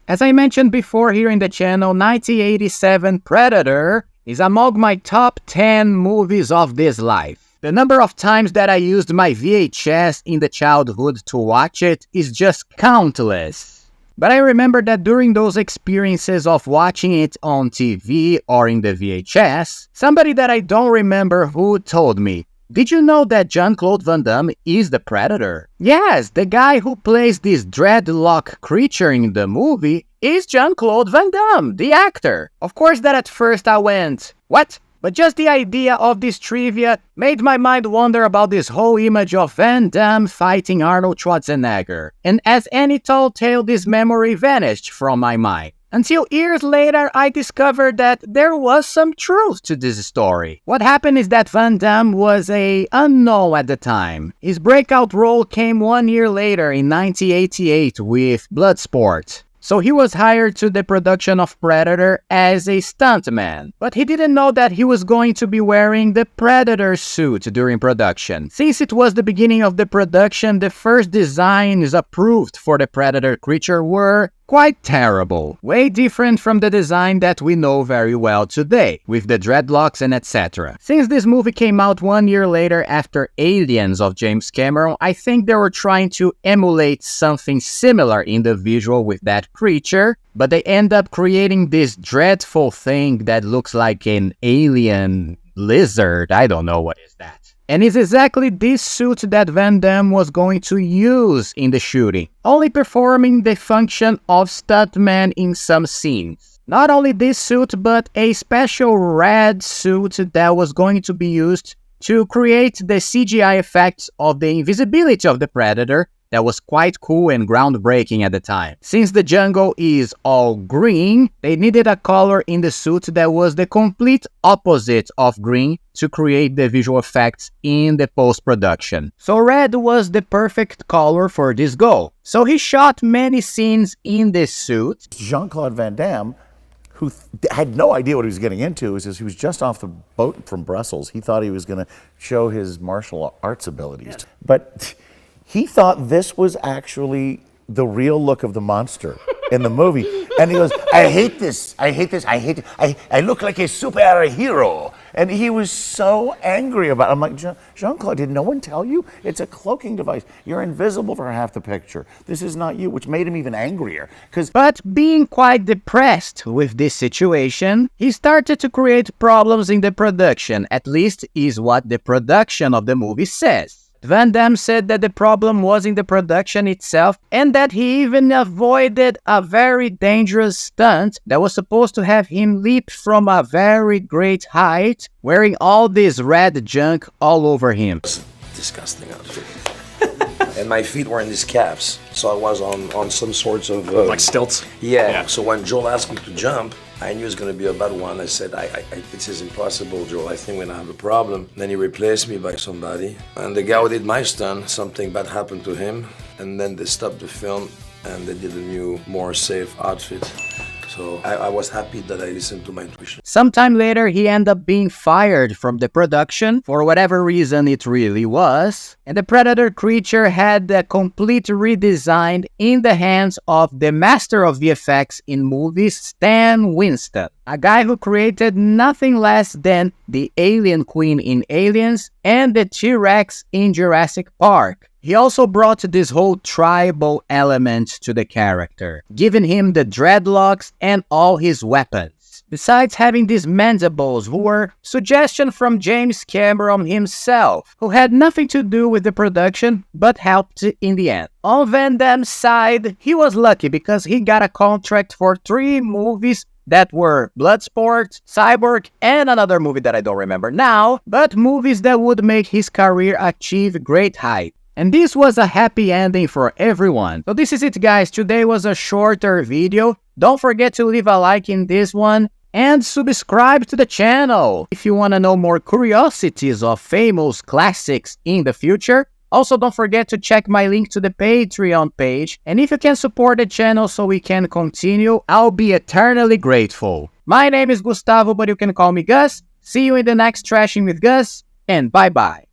As I mentioned before here in the channel, 1987 Predator is among my top 10 movies of this life. The number of times that I used my VHS in the childhood to watch it is just countless. But I remember that during those experiences of watching it on TV or in the VHS, somebody that I don't remember who told me, "Did you know that Jean-Claude Van Damme is the Predator?" Yes, the guy who plays this dreadlock creature in the movie is Jean-Claude Van Damme, the actor. Of course that at first I went, "What?" But just the idea of this trivia made my mind wander about this whole image of Van Damme fighting Arnold Schwarzenegger. And as any tall tale, this memory vanished from my mind. Until years later, I discovered that there was some truth to this story. What happened is that Van Damme was an unknown at the time. His breakout role came 1 year later in 1988 with Bloodsport. So he was hired to the production of Predator as a stuntman, but he didn't know that he was going to be wearing the Predator suit during production. Since it was the beginning of the production, the first designs approved for the Predator creature were quite terrible, way different from the design that we know very well today, with the dreadlocks and etc. Since this movie came out 1 year later after Aliens of James Cameron, I think they were trying to emulate something similar in the visual with that creature, but they end up creating this dreadful thing that looks like an alien lizard. I don't know what is that. And it's exactly this suit that Van Damme was going to use in the shooting, only performing the function of stuntman in some scenes. Not only this suit, but a special red suit that was going to be used to create the CGI effects of the invisibility of the Predator. That was quite cool and groundbreaking at the time. Since the jungle is all green, they needed a color in the suit that was the complete opposite of green to create the visual effects in the post-production. So red was the perfect color for this goal. So he shot many scenes in this suit. Jean-Claude Van Damme, who had no idea what he was getting into, he was just off the boat from Brussels. He thought he was going to show his martial arts abilities. Yes. But he thought this was actually the real look of the monster in the movie. And he goes, I hate this, I hate this, I hate it. I look like a superhero. And he was so angry about it. I'm like, Jean-Claude, did no one tell you? It's a cloaking device. You're invisible for half the picture. This is not you, which made him even angrier. But being quite depressed with this situation, he started to create problems in the production, at least is what the production of the movie says. Van Damme said that the problem was in the production itself and that he even avoided a very dangerous stunt that was supposed to have him leap from a very great height, wearing all this red junk all over him. It's a disgusting outfit. And my feet were in these caps, so I was on some sorts of... like stilts? Yeah, so when Joel asked me to jump, I knew it was going to be a bad one. I said, this is impossible, Joel. I think we're going to have a problem. Then he replaced me by somebody. And the guy who did my stunt, something bad happened to him. And then they stopped the film and they did a new, more safe outfit. So I was happy that I listened to my intuition. Sometime later, he ended up being fired from the production, for whatever reason it really was. And the Predator creature had a complete redesign in the hands of the master of VFX in movies, Stan Winston. A guy who created nothing less than the Alien Queen in Aliens and the T-Rex in Jurassic Park. He also brought this whole tribal element to the character, giving him the dreadlocks and all his weapons. Besides having these mandibles, who were suggestion from James Cameron himself, who had nothing to do with the production, but helped in the end. On Van Damme's side, he was lucky because he got a contract for 3 movies that were Bloodsport, Cyborg, and another movie that I don't remember now, but movies that would make his career achieve great heights. And this was a happy ending for everyone. So this is it, guys. Today was a shorter video. Don't forget to leave a like in this one and subscribe to the channel if you want to know more curiosities of famous classics in the future. Also, don't forget to check my link to the Patreon page. And if you can support the channel so we can continue, I'll be eternally grateful. My name is Gustavo, but you can call me Gus. See you in the next Trashing with Gus, and bye-bye.